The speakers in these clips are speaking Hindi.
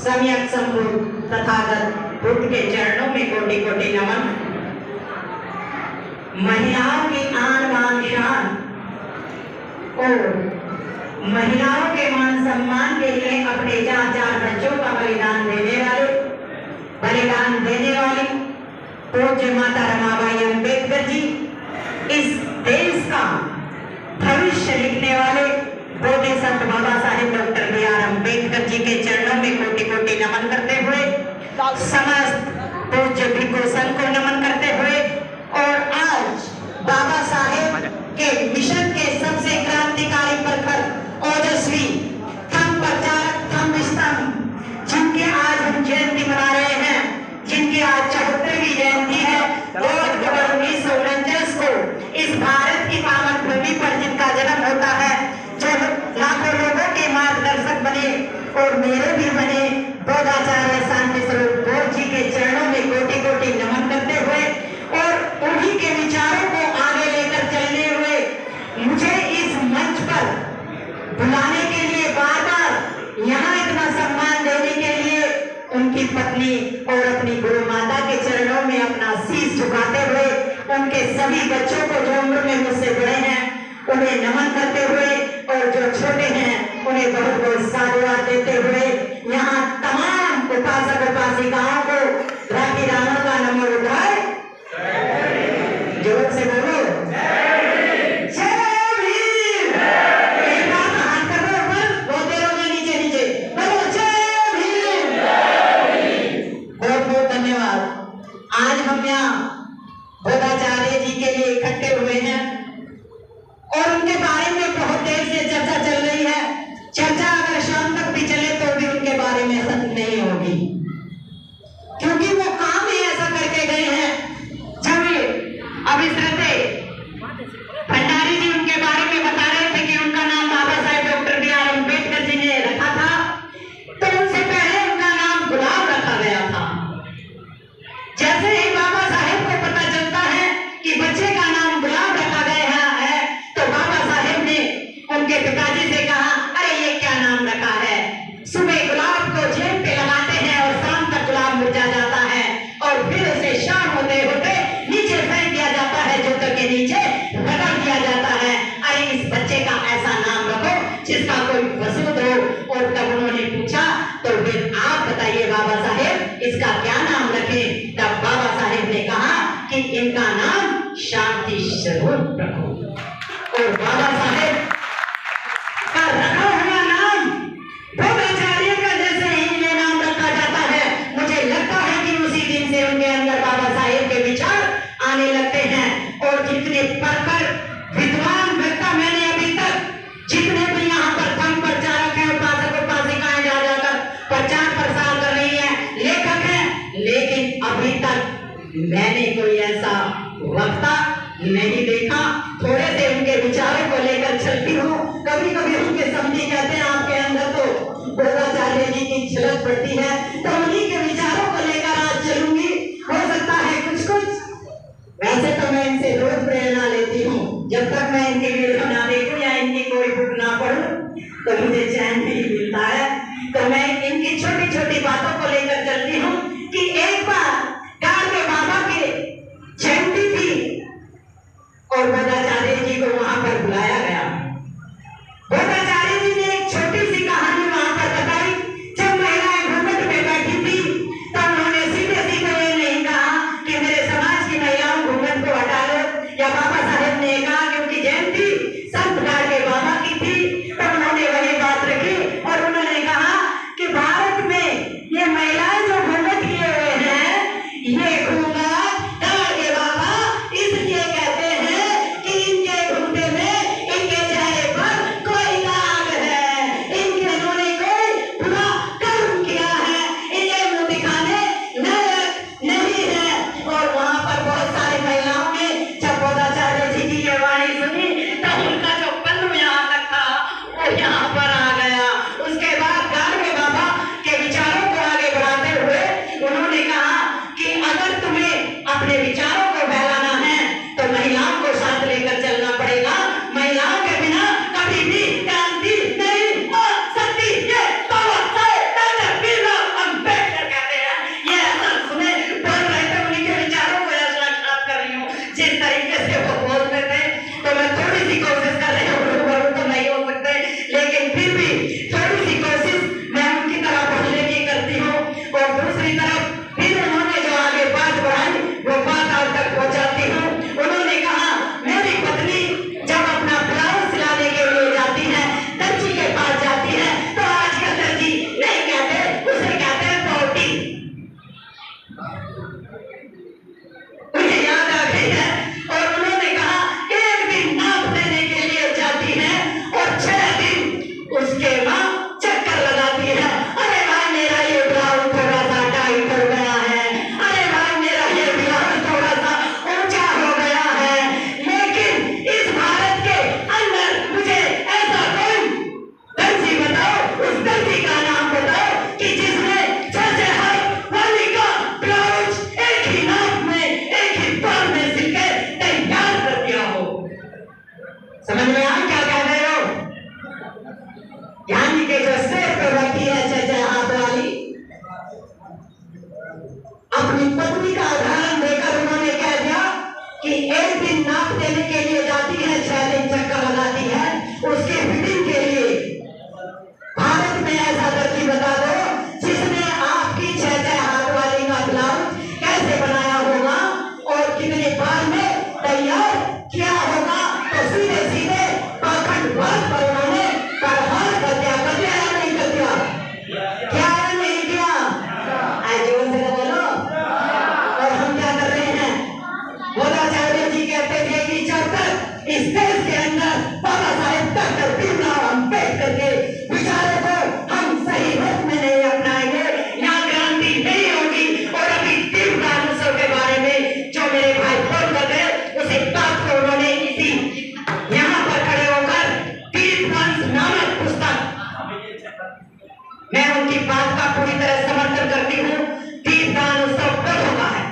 सम्यक संपूर्ण तथागत बुद्ध के चरणों में कोटि कोटि नमन। महिलाओं की आन बान शान और महिलाओं के मान सम्मान के लिए अपने 4 बच्चों का बलिदान देने वाली पूज्य माता रमाबाई अंबेडकर जी, इस देश का भविष्य लिखने वाले बोधे संत बाबा साहेब डॉक्टर B.R. अम्बेडकर जी के चरणों में कोटि कोटि नमन करते हुए, समस्त पूज्य भिक्षु संघ को नमन करते हुए, और आज बाबा साहेब के मिशन के सबसे क्रांतिकारी प्रखर ओजस्वी थम प्रचारक थम स्तंभ, जिनके आज हम जयंती मना रहे हैं, जिनकी आज 74वीं जयंती है, 2 अक्टूबर 1949 को इस भारत की पावन भूमि पर जिनका जन्म होता है, जो लाखों लोगों के मार्गदर्शक बने और मेरे भी बने, बोधाचार्य शांति स्वरूप बोध जी के चरणों में कोटि कोटि नमन करते हुए और उन्हीं के विचारों को आगे लेकर चलने हुए मुझे इस मंच पर बुलाने के लिए, बार-बार यहाँ इतना सम्मान देने के लिए उनकी पत्नी और अपनी गुरु माता के चरणों में अपना शीश झुकाते हुए, उनके सभी बच्चों को जो उम्र में मुझसे बड़े हैं उन्हें नमन करते हुए, और जो छोटे हैं उन्हें बहुत बहुत साधुवाद देते हुए, यहाँ तमाम उपासक उपासिकाओं को राखी रावण का नमो उठाए, जोर से बोलो जय भीम। एक बार हाथ कर दो ऊपर, बोलते रहोगे नीचे नीचे, बोलो जय भीम। बहुत बहुत धन्यवाद। आज हम यहाँ बोधाचार्य जी के लिए इकट्ठे हुए हैं और उनके बारे में बहुत देर से चर्चा चल रही है। चर्चा अगर शाम तक भी चले तो भी उनके बारे में खत्म नहीं होगी, क्योंकि वो काम ही ऐसा करके गए हैं। जब अब इस भंडारी जी उनके बारे में बता रहे थे कि उनका नाम बाबा साहेब डॉक्टर B.R. अम्बेडकर जी ने रखा था, तो उनसे पहले उनका नाम गुलाब रखा गया था। जैसे ही बाबा साहेब को पता चलता है कि बच्चे का नाम गुलाब रखा गया है, तो बाबा साहेब ने उनके पिताजी से कहा, अरे ये क्या नाम रखा है? सुबह गुलाब को जेब पे लगाते हैं और शाम तक गुलाब मुरझा जाता है और फिर उसे शाम होते होते नीचे फेंक दिया जाता है, जूतों के नीचे रगड़ दिया जाता है। अरे इस बच्चे का ऐसा नाम रखो जिसका कोई वजूद हो। और तब उन्होंने पूछा, तो फिर आप बताइए बाबा साहेब इसका क्या नाम रखें? तब बाबा साहेब ने कहा कि इनका नाम शांति स्वरूप रखो। और बाबा साहेब का रखा हुआ नाम बोधाचार्य का जैसे ही ये नाम रखा जाता है, मुझे लगता है कि उसी दिन से उनके अंदर बाबा साहेब के विचार आने लगते हैं। और जितने प्रखर विद्वान वक्ता मैंने अभी तक, जितने भी यहाँ पर धर्म प्रचारक हैं, उपासक उपासिकाएं जा जाकर प्रचार प्रसार कर रही हैं, लेखक हैं, लेकिन अभी तक मैंने कोई ऐसा वक्ता नहीं देखा। थोड़े से उनके विचारों को लेकर चलती हूँ। कभी कभी उनके समझी कहते हैं आपके अंदर तो बोधाचार्य जी की झलक पड़ती है, तो उन्हीं के विचारों को लेकर आज चलूंगी। हो सकता है कुछ कुछ, वैसे तो मैं इनसे रोज प्रेरणा लेती हूँ। जब तक मैं इनकी वीडियो ना देखूं या इनकी कोई बुक ना पढ़ूं तो मुझे चैन नहीं मिलता है। तो मैं इनकी छोटी छोटी बातों को लेकर चलती हूँ कि एक बार गाँव में बाबा के जयंती थी और बोधाचार्य जी को वहां पर बुलाया गया। बोधाचार्य जी ने एक छोटी सी कहानी वहां पर बताई। जब महिलाएं घूंघट में बैठी थी तब उन्होंने सीधे सीधे ये नहीं कहा कि मेरे समाज की महिलाओं घूंघट को हटा लो, या बाबा साहेब ने कहा कि उनकी जयंती संत के बाबा की थी, तो उन्होंने वही बात रखी और उन्होंने कहा कि भारत में ये महिलाएं जो घूंघट किए हुए हैं, ये घूंघट के बाबा इसलिए कहते हैं कि इनके घूंघटे में, इनके चेहरे पर कोई दाग है, इनके उन्होंने कोई बुरा कर्म किया है, इन्हें मुंह दिखाने लायक नहीं है। और वहां पर बहुत सारी महिलाओं ने जब बोधाचार्य जी की ये वाणी सुनी तो उनका जो पल्लू यहाँ तक था वो यहाँ पर आ गया। उसके बाद गाड़वे बाबा के विचारों को आगे बढ़ाते हुए उन्होंने कहा कि अगर तुम्हें अपने विचारों को फैलाना है तो महिलाओं को साथ लेकर चलना पड़ेगा। महिलाओं के बिना कभी भी क्रांति नहीं हो सकती। ये बाबा साहेब डॉक्टर B.R. सी कोशिश कर रहे हो तो नहीं हो सकते, लेकिन फिर भी थोड़ी सी कोशिश मैं उनकी तरह बोलने की करती हूँ। और दूसरी तरफ फिर उन्होंने जो आगे बात बढ़ाई वो बात आज तक पहुंचाती हूँ। उन्होंने कहा मेरी पत्नी जब अपना ब्लाउज सिलाने के लिए जाती है, दर्जी के पास जाती है, तो आजकल दर्जी नहीं कहते, उसे कहते हैं पोटी। उन्हें याद आ गई है और उन्होंने कहा एक दिन नाप देने के लिए जाती है और 6 दिन उसके माँ चक्कर लगाती है। अरे भाई मेरा ये ब्लाउज थोड़ा सा टाइट हो गया है, अरे भाई मेरा ये ब्लाउज थोड़ा सा ऊंचा हो गया है। लेकिन इस भारत के अंदर मुझे ऐसा कोई दर्जी बताओ, उस दर्जी का नाम बताओ कि जिसने 6 हाथ वाली का ब्लाउज एक ही नाप में एक ही बार में सिल के तैयार कर दिया हो। समझ में आ क्या कह रहे हो? यानी कि जो सिर पे बैठी है 6 हाथ वाली, अपनी पत्नी का उदाहरण देकर उन्होंने कह दिया कि एक दिन नाप देने के लिए जाती है, 6 दिन चक्कर लगाती है उसके फिटिंग के लिए। भारत में ऐसा दर्जी बता दो जिसने आपकी 6 हाथ वाली का ब्लाउज कैसे बनाया होगा और कितने बार में तैयार किया होगा। तो सीधे सीधे पाखंड बात पर उन्होंने प्रहार कर दिया या नहीं कर दिया? क्या या नहीं किया? जोर से बोलो। और हम क्या कर रहे हैं? गोदाचार्य जी कहते थे कि जब तक इस देश के अंदर बाबा साहेब डॉक्टर भीमराव अम्बेडकर के विचारों को हम सही रूप में नहीं अपनाएंगे, यहाँ क्रांति नहीं होगी। और अभी दीनदयाल उत्सव के बारे में जो मेरे भाई फोन कर गए, उसी बात को उन्होंने इसी यहाँ पर खड़े होकर दीनदयाल नामक पुस्तक, मैं उनकी बात का पूरी तरह समर्थन करती हूँ। दीनदयाल उत्सव कब होगा है?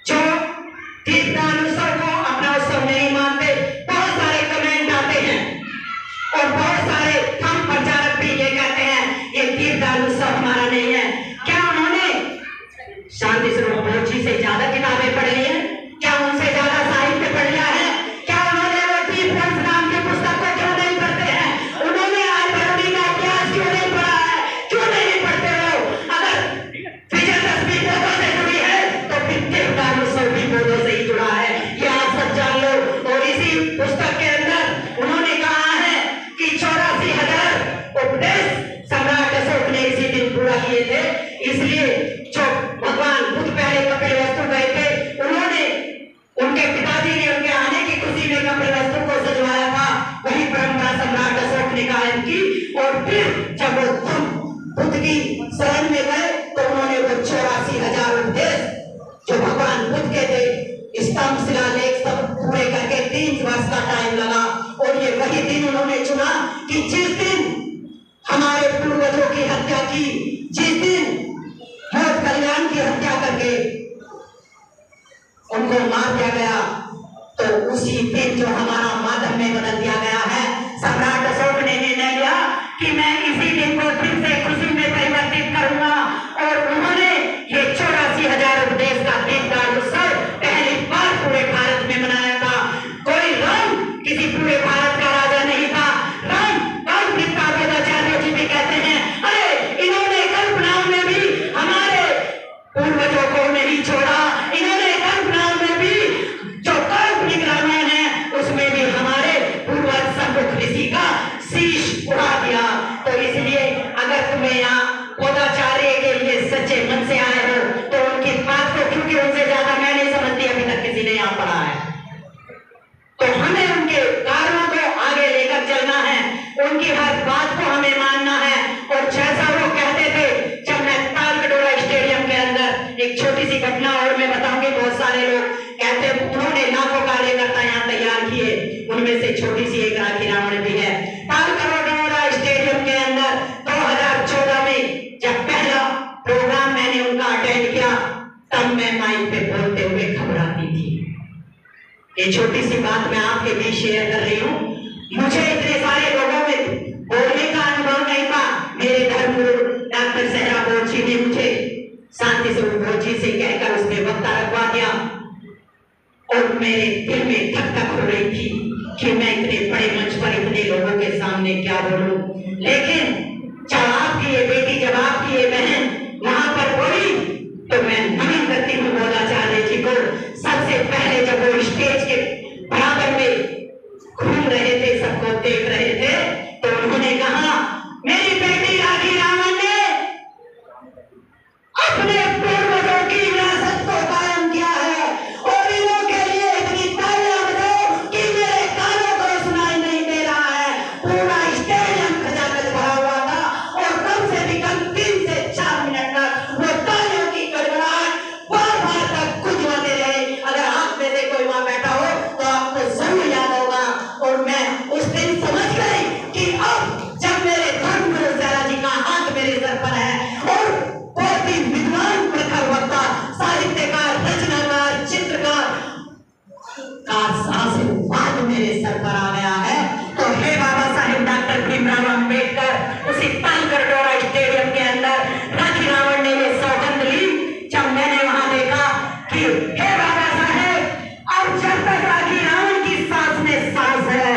जो दीनदयाल उत्सव को अपना उत्सव नहीं मानते, बहुत सारे कमेंट आते हैं और बहुत सारे हम प्रचारक भी ये कहते हैं ये दीनदयाल उत्सव हमारा नहीं है। क्या उन्होंने शांति स्वरूप बोझी से ज्यादा किताबें पढ़ ली है? क्या उनसे ज्यादा साहित्य पढ़ लिया है? क्या उन्होंने वो दीनदयाल नाम की पुस्तक को क्यों नहीं पढ़ते हैं? उन्होंने आज भरूडी का इतिहास क्यों नहीं पढ़ा है? क्यों नहीं पढ़ते हो? अगर विजयदशमी बोधों से जुड़ी है तो फिर दीनदयाल उत्सव भी बोधों से ही जुड़ा है, ये आप सब जान लो। और इसी पुस्तक के अंदर उन्होंने कहा है कि 84,000 उपदेश सम्राट अशोक ने इसी दिन पूरा किए थे। इसलिए जो भगवान बुद्ध पहले कपिलवस्तु गए थे, उन्होंने उनके पिताजी ने उनके आने की खुशी में कपिलवस्तु को सजवाया था, वही परंपरा सम्राट अशोक ने कायम की। और फिर जब वो बुद्ध की शरण में गए तो उन्होंने वो 84,000 उपदेश जो भगवान बुद्ध के थे, स्तंभ शिलालेख सब पूरे करके 3 वर्ष का टाइम लगा। और ये वही दिन उन्होंने चुना कि जिस दिन हमारे पूर्वजों की हत्या की, जिस दिन मोट कल्याण की हत्या करके उनको मार दिया गया, तो उसी दिन जो हमारा मातम में बदल दिया गया है। सम्राट अशोक ने निर्णय लिया कि मैं इसी दिन को फिर से खुशी में परिवर्तित करूंगा। और उन्होंने ये 84,000 उपदेश का दीनदयाल उत्सव पहली बार पूरे भारत में मनाया था। कोई राम किसी पूरे भारत का राजा नहीं था। राम गोदाचार्य जी भी कहते हैं, अरे इन्होंने कल्पनाओं में भी हमारे पूर्वजों को नहीं छोड़ा, इन्होंने कल्पनाओं में भी जो काल्पनिक रामायण है उसमें भी हमारे पूर्वज सम्मुख ऋषि का शीश उड़ा दिया। तो इसलिए अगर तुम्हें यहाँ गोदाचार्य के लिए सच्चे मन से आए हो तो उनकी बात को, क्योंकि उनसे ज्यादा मैं नहीं समझती, अभी तक किसी ने यहाँ पढ़ा है, तो हमें उनके कारणों को आगे लेकर चलना है, उनकी हर बात को हमें मानना है। और जैसा वो कहते थे, जब मैं तालकटोरा स्टेडियम के अंदर एक छोटी सी घटना और मैं बताऊंगी, बहुत सारे लोग कहते हैं उन्होंने लाखों कार्यकर्ता यहाँ तैयार किए, उनमें से छोटी सी एक राखी रावण भी है। तालकटोरा स्टेडियम के अंदर 2014 में जब पहला प्रोग्राम मैंने उनका अटेंड किया, तब मैं माइक पे बोलते हुए घबराती थी। ये छोटी सी बात मैं आपके बीच शेयर कर रही हूँ। मुझे इतने सारे लोगों में बोलने का अनुभव नहीं था। मेरे धर्मगुरु डॉक्टर सहरा बोझी ने मुझे शांति स्वरूप बोझी से कहकर उसमें वक्ता रखवा दिया। और मेरे दिल में धक धक हो रही थी कि मैं इतने बड़े मंच पर इतने लोगों के सामने क्या बोलूं। लेकिन जब आपकी ये बेटी, जब आपकी ये बहन वहां पर बोली तो मैं नमन करती हूँ बोधाचार्य जी को। सबसे पहले जब वो स्टेज के बराबर में घूम रहे थे, सबको देख रहे थे, तो उन्होंने कहा मेरी बेटी राखी रावण ने अपने पूर्वजों की विरासत को कायम किया है और इन्हों के लिए इतनी तालियां बजाओ कि मेरे कानों को सुनाई नहीं दे रहा है। पूरा स्टेडियम खचाखच भरा हुआ था और कम से भी कम 3 से 4 मिनट तक वो तालियों की गड़गड़ाहट बार बार तक गूंजते रहे। अगर आप में से कोई वहां बैठा हो तो आपको जरूर याद होगा। और मैं उस दिन समझ गई कि अब जब मेरे धर्मगुरु ज़रा जी का हाथ मेरे सर पर है और बहुत ही विद्वान, प्रखर वक्ता, साहित्यकार, रचनाकार, चित्रकार का आशीर्वाद मेरे सर पर आ गया है, तो हे बाबा साहेब डॉक्टर भीमराव अंबेडकर उसी तालकटोरा स्टेडियम के अंदर राखी रावण ने ये सौगंध ली। जब मैंने वहां देखा कि हे बाबा साहेब, अब जब तक राखी रावण की सांस में सांस है,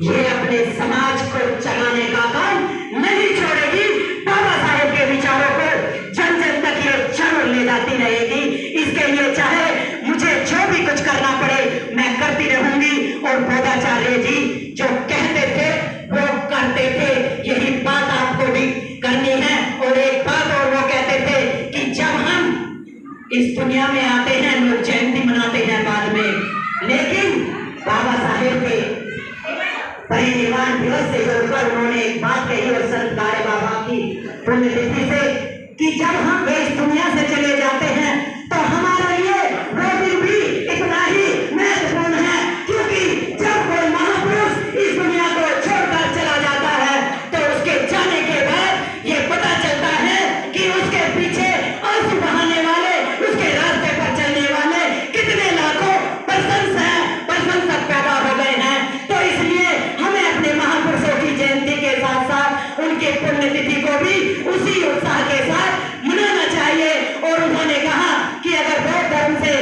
ये अपने समाज को चलाने का काम नहीं छोड़ेगी। बाबा साहेब के विचारों को जन जन तक ये जरूर ले जाती रहेगी। इसके लिए चाहे मुझे जो भी कुछ करना पड़े मैं करती रहूंगी। और बोधाचार्य जी जो कहते थे वो करते थे, यही बात आपको भी करनी है। और एक बात और वो कहते थे कि जब हम इस दुनिया में आते हैं लोग जयंती मनाते हैं बाद में, लेकिन बाबा साहेब के परिनिर्वाण दिवस से जोड़कर उन्होंने एक बात कही और संत गाड़े बाबा की पुण्यतिथि से कि जब हम इस दुनिया से चले जाते हैं तो हमारे लिए वो दिन भी इतना ही महत्वपूर्ण है, क्योंकि जब कोई महापुरुष इस दुनिया को छोड़कर चला जाता है तो उसके जाने के बाद ये पता चलता है कि उसके पीछे आंसू बहाने वाले, उसके रास्ते पर चलने वाले कितने लाखों प्रशंसक पैदा हो गए हैं। तो इसलिए हमें अपने महापुरुषों की जयंती के साथ साथ उनके पुण्यतिथि को भी उसी उत्साह के साथ मनाना चाहिए। और उन्होंने कहा कि अगर बौद्ध धर्म से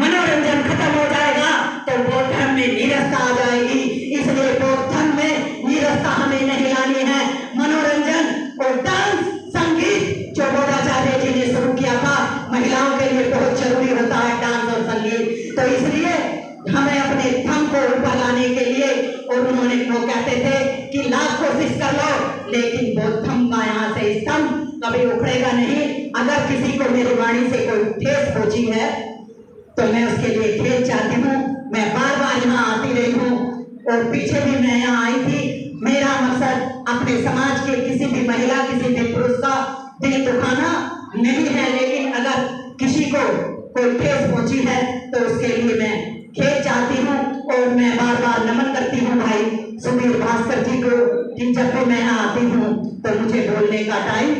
मनोरंजन खत्म हो जाएगा तो बौद्ध धर्म में नीरसता आ जाएगी। इसलिए बौद्ध धर्म में नीरसता हमें नहीं लानी है। मनोरंजन और डांस, संगीत जो बोधाचार्य जी ने शुरू किया था, महिलाओं के लिए बहुत जरूरी होता है डांस और संगीत। तो इसलिए हमें अपने धर्म को ऊपर लाने के लिए, और उन्होंने वो कहते थे कि लाख कोशिश कर लो लेकिन बौद्ध धर्म का यहाँ से स्तंभ कभी उखड़ेगा नहीं। अगर किसी को मेरी वाणी से कोई ठेस पहुंची है तो मैं उसके लिए खेद चाहती हूँ। मैं बार बार यहाँ आती रही हूँ और पीछे भी मैं यहाँ आई थी। मेरा मकसद अपने समाज के किसी भी महिला, किसी भी पुरुष का दिल दुखाना नहीं है, लेकिन अगर किसी को कोई ठेस पहुंची है तो उसके लिए मैं खेद चाहती हूँ। और मैं बार बार नमन करती हूँ भाई सुबीर भास्कर जी को कि जब भी मैं यहाँ आती हूँ तो मुझे बोलने का टाइम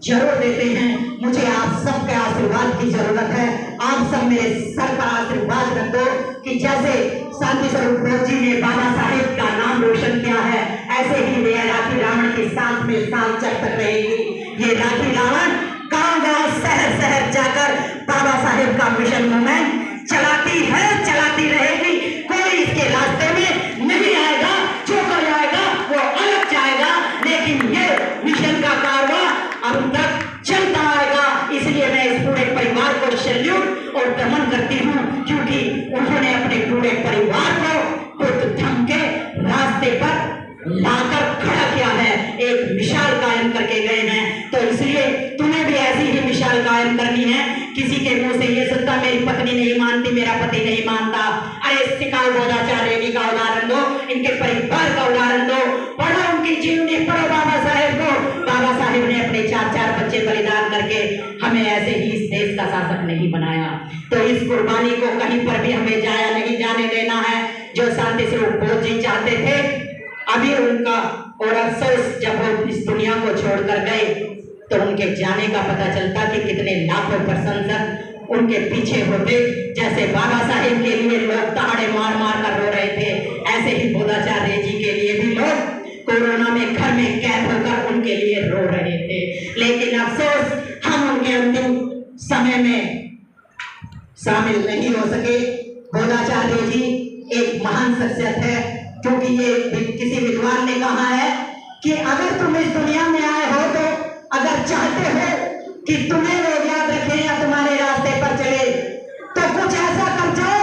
जरूर देते हैं। मुझे आप सबके आशीर्वाद की जरूरत है। आप सब मेरे सर पर आशीर्वाद रख दो कि जैसे शांति स्वरूप बोस जी ने बाबा साहेब का नाम रोशन किया है, ऐसे ही ये राखी रावण की सांस में सांस चढ़कर रहेगी। ये राखी रावण गांव-गांव, शहर-शहर जाकर बाबा साहेब का मिशन मूवमेंट चलाती है, चलाती रहेगी। कोई इसके रास्ते में नहीं आएगा, जो कोई आएगा वो अलग जाएगा, लेकिन ये मिशन का कारवां अब तक चलता आएगा। इसलिए मैं इस पूरे परिवार को सैल्यूट और नमन करती हूँ, क्योंकि उन्होंने अपने पूरे परिवार को बुद्ध धर्म के रास्ते पर लाकर खड़ा किया है, एक मिसाल कायम करके गए हैं। तो इसलिए तुम्हें भी ऐसी ही मिसाल कायम करनी है। किसी के मुंह से ये सुनता मेरी पत्नी नहीं मानती, मेरा पति नहीं मानता, अरे सिकाल बोधाचार्य जी का उदाहरण दो, इनके परिवार का उदाहरण दो, पढ़ो उनकी जीवनी, पढ़ो बाबा साहेब को। बाबा साहेब ने अपने 4-4 बच्चे बलिदान करके हमें ऐसे ही इस देश का शासक नहीं बनाया। तो इस कुर्बानी को कहीं पर भी हमें जाया नहीं जाने देना है। जो शांति स्वरूप बोस जी चाहते थे, अभी उनका और अफसोस जब वो इस दुनिया को छोड़कर गए तो उनके जाने का पता चलता कि कितने लाखों प्रशंसक उनके पीछे होते। जैसे बाबा साहेब के लिए लोग ताड़े मार मार कर रो रहे थे, ऐसे ही बोधाचार्य जी के लिए भी लोग कोरोना में घर में कैद होकर उनके लिए रो रहे थे। लेकिन अफसोस हम उनके अंतिम समय में शामिल नहीं हो सके। बोधाचार्य जी एक महान शख्सियत है, क्योंकि ये किसी विद्वान ने कहा है कि अगर तुम इस दुनिया में आए हो तो अगर चाहते हो कि तुम्हें लोग याद रखें या तुम्हारे रास्ते पर चले, तो कुछ ऐसा कर जाओ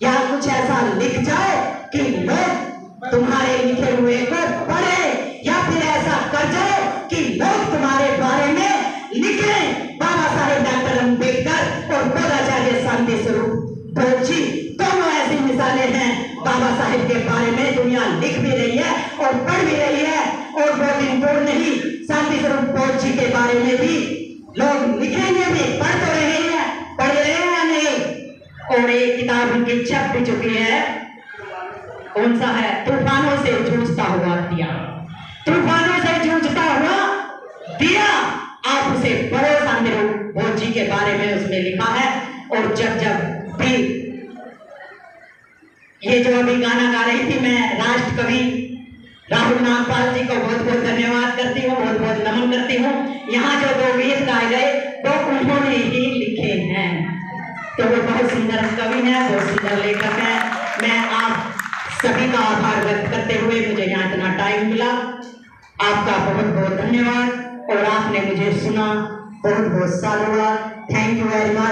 या कुछ ऐसा लिख जाओ कि लोग तुम्हारे लिखे हुए को पढ़े, या फिर ऐसा कर जाओ कि लोग तुम्हारे बारे में लिखें। बाबा साहेब डॉक्टर अम्बेडकर और बोधाचार्य शांति स्वरूप बोध जी दोनों ऐसी मिसालें हैं। बाबा साहेब के बारे में दुनिया लिख भी रही है और पढ़ भी रही है, और बहुत दिन दूर नहीं, शांति स्वरूप बोध जी के बारे में भी लोग लिखेंगे भी, पढ़ तो रहे हैं, पढ़ रहे हैं या नहीं। और एक किताब उनकी छप भी चुकी है, कौन सा है, तूफानों से जूझता हुआ दिया। तूफानों से जूझता हुआ दिया, आप उसे पढ़ो। शांति स्वरूप बोध जी के बारे में उसमें लिखा है। और जब जब भी ये जो अभी गाना गा रही थी, मैं राष्ट्र कवि राहुल नागपाल जी को बहुत बहुत धन्यवाद करती हूँ, बहुत बहुत नमन करती हूँ। यहाँ जो दो गीत गाए गए वो उन्होंने ही लिखे हैं, तो वो बहुत सुंदर कवि है, बहुत सुंदर लेखक है। मैं आप सभी का आभार व्यक्त करते हुए, मुझे यहाँ इतना टाइम मिला, आपका बहुत बहुत धन्यवाद। और आपने मुझे सुना, बहुत बहुत साधुवाद। Thank you very much.